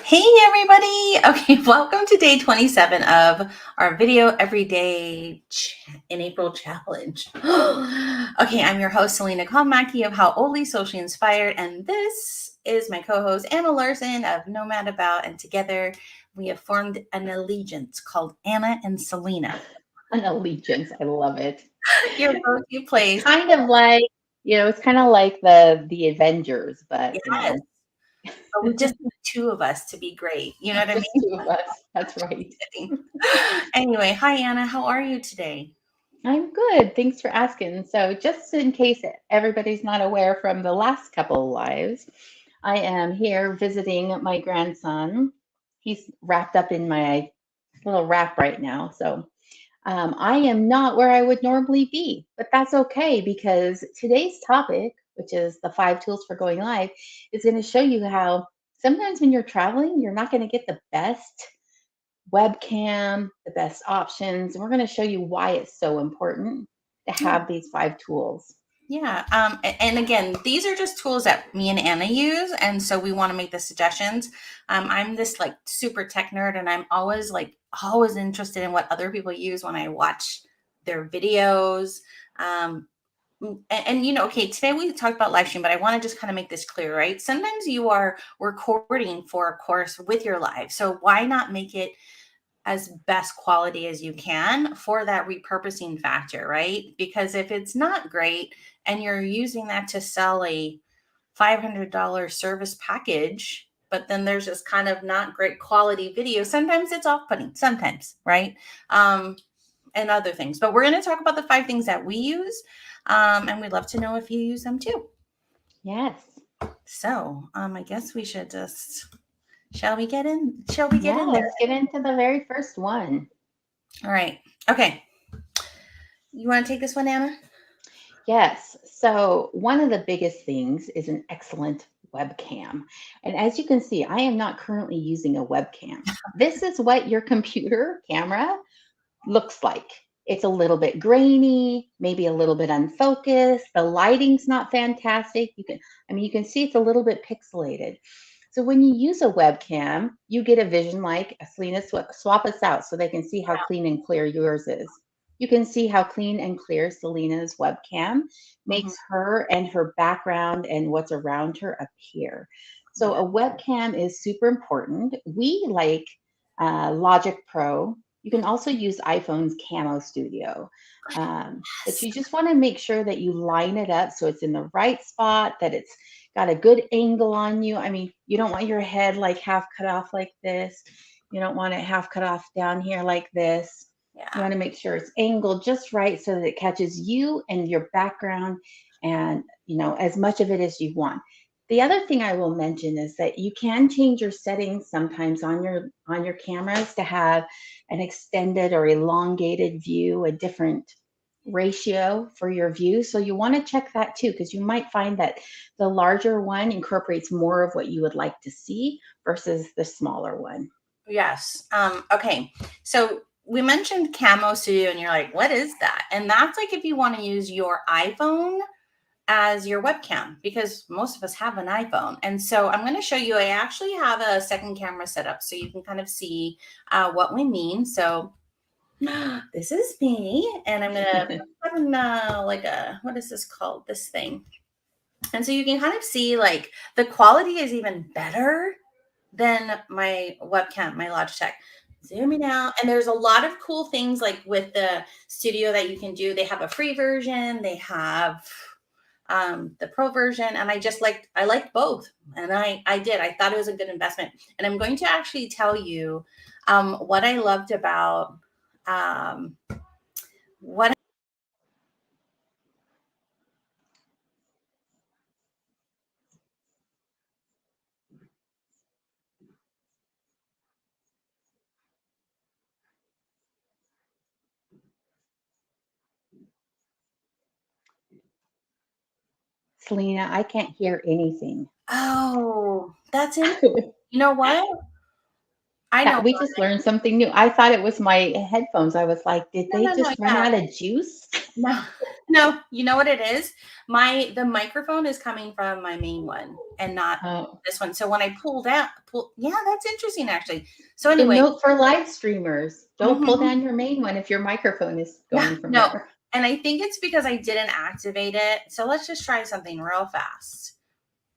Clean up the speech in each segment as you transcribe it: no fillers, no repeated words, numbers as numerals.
Hey everybody! Okay, welcome to day 27 of our video everyday in April challenge. Okay, I'm your host Selena Kalmaki of How Oldly Socially Inspired, and this is my co-host Anna Larson of Nomad About, and together we have formed an allegiance called Anna and Selena. An allegiance. I love it. Your go-to It's place. kind of like, it's kind of like the Avengers, but Yes, but we just need two of us to be great. You know what I just mean? two of us. That's right. Anyway, hi Anna, how are you today? I'm good. Thanks for asking. So, just in case everybody's not aware from the last couple of lives, I am here visiting my grandson. He's wrapped up in my little wrap right now. So, I am not where I would normally be, but that's okay because today's topic, which is the 5 tools for going live, is going to show you how sometimes when you're traveling, you're not going to get the best webcam, the best options. And we're going to show you why it's so important to have these 5 tools. Yeah. And again, these are just tools that me and Anna use. And so we want to make the suggestions. I'm this like super tech nerd, and I'm always interested in what other people use when I watch their videos. Okay, today we talked about live stream, but I want to just kind of make this clear, right? Sometimes you are recording for a course with your live. So why not make it as best quality as you can for that repurposing factor, right? Because if it's not great and you're using that to sell a $500 service package, but then there's just kind of not great quality video, sometimes it's off-putting, sometimes, right? And other things. But we're going to talk about the 5 things that we use, and we'd love to know if you use them too. Yes. So I guess we should just, shall we get in Yeah, there? let's get into the very first one. All right. Okay. You want to take this one, Anna? Yes. So, one of the biggest things is an excellent webcam. And as you can see, I am not currently using a webcam. This is what your computer camera looks like. It's a little bit grainy, maybe a little bit unfocused. The lighting's not fantastic. You can see it's a little bit pixelated. So when you use a webcam, you get a vision like Selena, swap us out so they can see how clean and clear yours is. You can see how clean and clear Selena's webcam Mhm. makes her and her background and what's around her appear. So Yeah. a webcam is super important. We like Logic Pro. You can also use iPhone's Camo Studio. But Yes. you just want to make sure that you line it up so it's in the right spot, that it's got a good angle on you. You don't want your head like half cut off like this. You don't want it half cut off down here like this. You Yeah. want to make sure it's angled just right so that it catches you and your background and, as much of it as you want. The other thing I will mention is that you can change your settings sometimes on your cameras to have an extended or elongated view, a different ratio for your view. So you want to check that too, because you might find that the larger one incorporates more of what you would like to see versus the smaller one. Yes. Okay. So we mentioned Camo Studio, and you're like, what is that? And that's like if you want to use your iPhone as your webcam, because most of us have an iPhone. And so I'm going to show you, I actually have a second camera set up so you can kind of see what we mean. So this is me, and I'm going to put in what is this called? This thing. And so you can kind of see like the quality is even better than my webcam, my Logitech. Zooming out, and there's a lot of cool things like with the studio that you can do. They have a free version, they have the pro version, and I liked both, and I thought it was a good investment. And I'm going to actually tell you what I loved about what Selena, I can't hear anything. oh, that's in. You know what? I know. We just learned something new. I thought it was my headphones. I was like, did No, they no, no. just run Yeah, out of juice? No, no, you know what it is? The microphone is coming from my main one and not Oh, this one. So when I yeah, that's interesting actually. So so anyway, note for live streamers, don't pull mhm, down your main one if your microphone is yeah, going from no. there. And I think it's because I didn't activate it. So let's just try something real fast.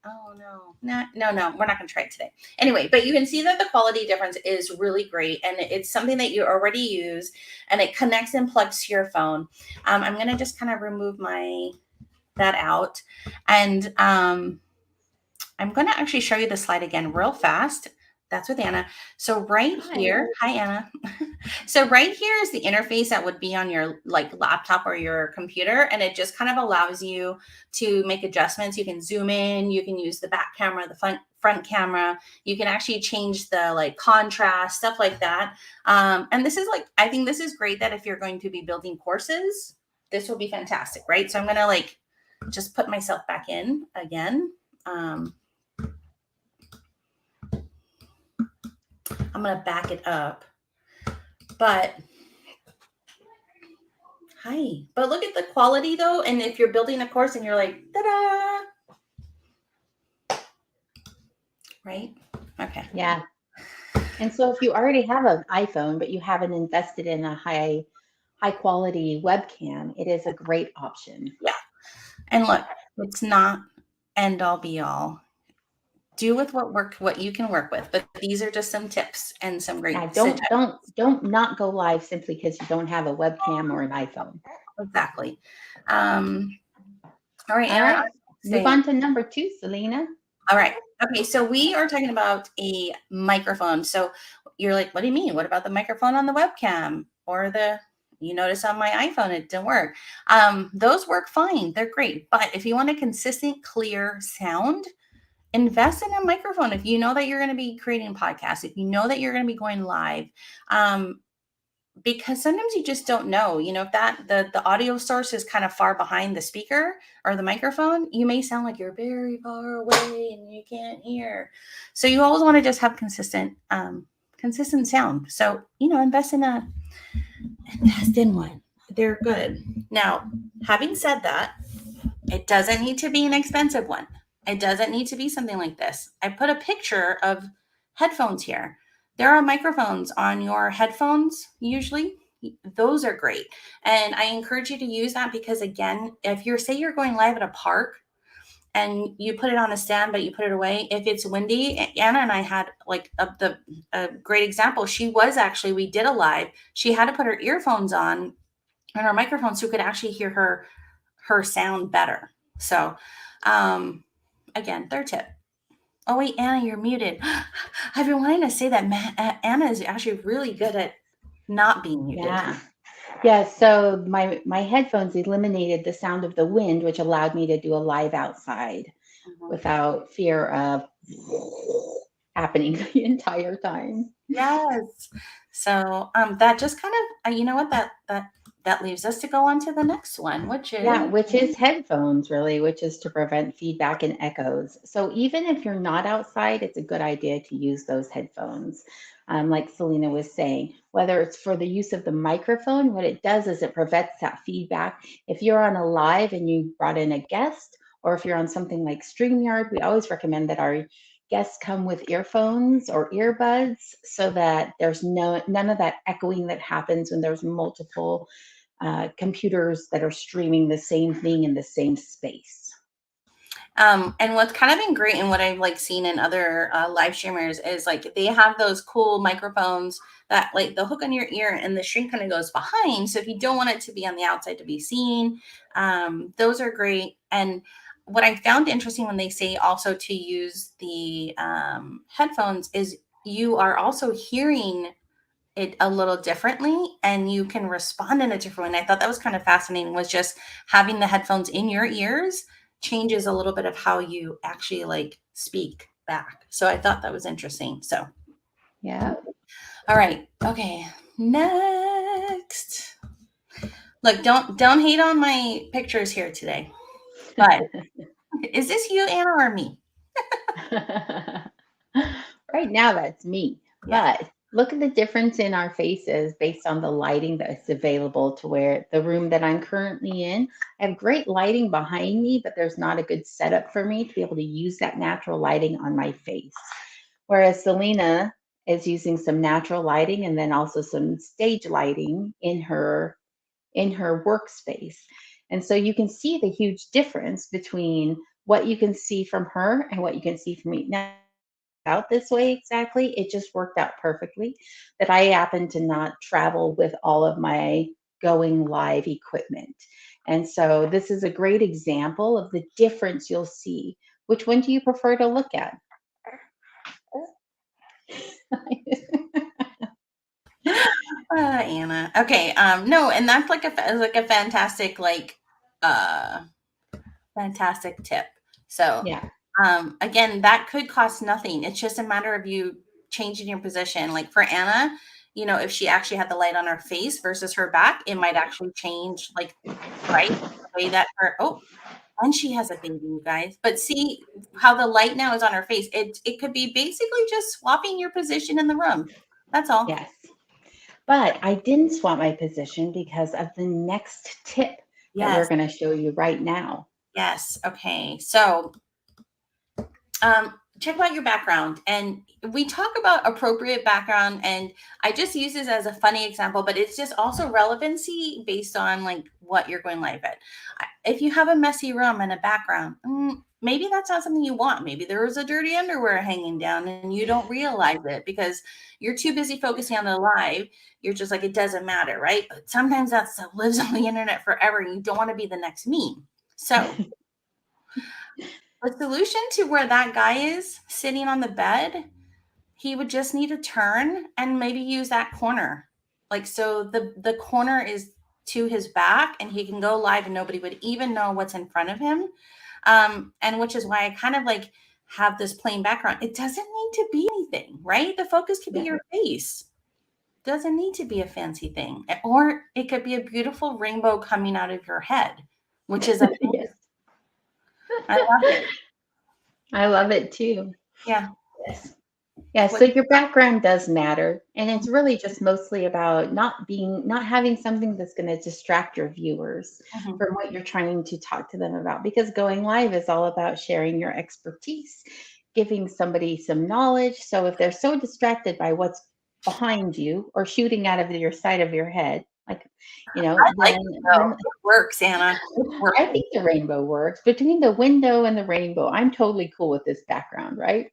Oh no, no, we're not going to try it today. Anyway, but you can see that the quality difference is really great, and it's something that you already use, and it connects and plugs to your phone. I'm going to just kind of remove that out, and I'm going to actually show you the slide again real fast. That's with Anna. So right Hi. here, hi Anna. So right here is the interface that would be on your like laptop or your computer, and it just kind of allows you to make adjustments. You can zoom in, you can use the back camera, the front camera. You can actually change the like contrast, stuff like that. And this is like, I think this is great that if you're going to be building courses, this will be fantastic, right? So I'm gonna like just put myself back in again. I'm going to back it up. But hi. But look at the quality though. And if you're building a course and you're like, ta-da, right? Okay. Yeah. And so if you already have an iPhone, but you haven't invested in a high quality webcam, it is a great option. Yeah. And look, it's not end all be all. Do with what you can work with. But these are just some tips and some Yeah, great don't not go live simply because you don't have a webcam or an iPhone. exactly. All right, All Anna, right, move say on to number 2, Selena. all right. Okay, so we are talking about a microphone. So you're like, what do you mean? What about the microphone on the webcam or you notice on my iPhone it didn't work. Those work fine. They're great. But if you want a consistent, clear sound, invest in a microphone. If you know that you're going to be creating podcasts, if you know that you're going to be going live, because sometimes you just don't know, if the audio source is kind of far behind the speaker or the microphone, you may sound like you're very far away and you can't hear. So you always want to just have consistent sound. So invest in one. They're good. Now, having said that, it doesn't need to be an expensive one. It doesn't need to be something like this. I put a picture of headphones here. There are microphones on your headphones, usually. Those are great. And I encourage you to use that because, again, if say you're going live at a park and you put it on a stand, but you put it away, if it's windy, Anna and I had like a great example. We did a live. She had to put her earphones on and her microphone so we could actually hear her sound better. So, again, third tip. Oh wait, Anna, you're muted. I've been wanting to say that Anna is actually really good at not being muted. Yeah. Yeah, so my headphones eliminated the sound of the wind, which allowed me to do a live outside Mhm. without fear of happening the entire time. Yes. So that just kind of you know what that leaves us to go on to the next one, which Yeah, is which is headphones, really, which is to prevent feedback and echoes. So even if you're not outside, it's a good idea to use those headphones. Like Selena was saying, whether it's for the use of the microphone, what it does is it prevents that feedback. If you're on a live and you brought in a guest, or if you're on something like StreamYard, we always recommend that our guests come with earphones or earbuds so that there's none of that echoing that happens when there's multiple computers that are streaming the same thing in the same space. And what's kind of been great and what I've like seen in other live streamers is like they have those cool microphones that like they'll hook on your ear and the string kind of goes behind. So if you don't want it to be on the outside to be seen, those are great. And what I found interesting when they say also to use the headphones is you are also hearing it a little differently and you can respond in a different way. And I thought that was kind of fascinating was just having the headphones in your ears changes a little bit of how you actually like speak back. So I thought that was interesting. So, Yeah. all right. Okay. Next. Look, don't hate on my pictures here today. But is this you, Anna, or me? Right now, that's me. Yeah. But Look at the difference in our faces based on the lighting that's available to where the room that I'm currently in. I have great lighting behind me, but there's not a good setup for me to be able to use that natural lighting on my face. Whereas Selena is using some natural lighting and then also some stage lighting in her workspace. And so you can see the huge difference between what you can see from her and what you can see from me. Now, out this way exactly. It just worked out perfectly that I happen to not travel with all of my going live equipment. And so this is a great example of the difference you'll see. Which one do you prefer to look at? Anna. Okay. No, and that's like a fantastic uh fantastic tip. So Yeah. again, that could cost nothing. It's just a matter of you changing your position. Like for Anna, if she actually had the light on her face versus her back, it might actually change, like, right, the way that and she has a baby, you guys. But see how the light now is on her face. It could be basically just swapping your position in the room. That's all. Yes. But I didn't swap my position because of the next tip that we're Yes. going to show you right now. Yes. Okay. So check out your background, and we talk about appropriate background, and I just use this as a funny example, but it's just also relevancy based on like what you're going live at. If you have a messy room and a background, maybe that's not something you want. Maybe there was a dirty underwear hanging down and you don't realize it because you're too busy focusing on the live. You're just like, it doesn't matter, right? But sometimes that stuff lives on the internet forever and you don't want to be the next meme. So the solution to where that guy is sitting on the bed, he would just need to turn and maybe use that corner. Like, so the corner is to his back and he can go live and nobody would even know what's in front of him. And which is why I kind of like have this plain background. It doesn't need to be anything, right? The focus could be Yeah. your face. Doesn't need to be a fancy thing. Or it could be a beautiful rainbow coming out of your head, which is Yes. I love it. I love it too. Yeah. Yes. Yeah, so your background does matter. And it's really just mostly about not having something that's going to distract your viewers Mhm. from what you're trying to talk to them about. Because going live is all about sharing your expertise, giving somebody some knowledge. So if they're so distracted by what's behind you or shooting out of your side of your head, like, I like then it though. It works, Anna. It's I working. think the rainbow works. Between the window and the rainbow, I'm totally cool with this background, right?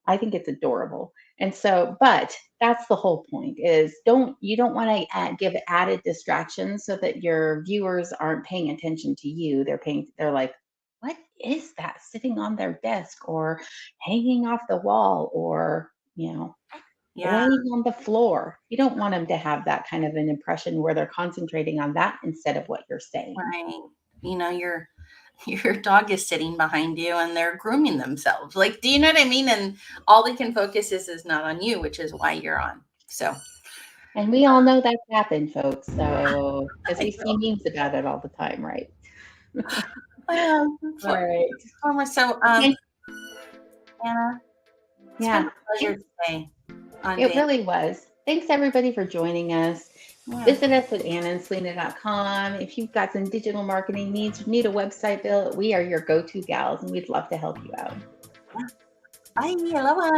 I think it's adorable. And so, but that's the whole point is you don't want to give added distractions so that your viewers aren't paying attention to you. They're like, what is that sitting on their desk or hanging off the wall or, Yeah, laying on the floor? You don't want them to have that kind of an impression where they're concentrating on that instead of what you're saying. right. Your dog is sitting behind you and they're grooming themselves. Like, do you know what I mean? And all they can focus is not on you, which is why you're on. So And we all know that's happened, folks. So, because I we see memes about it all the time, right? that's All what right. so Okay. Anna, it's been Yeah, a pleasure today on it day. really was. Thanks everybody for joining us. Yeah. Visit us at AnnaandSelena.com. If you've got some digital marketing needs, need a website built, we are your go-to gals and we'd love to help you out. Bye. Aloha.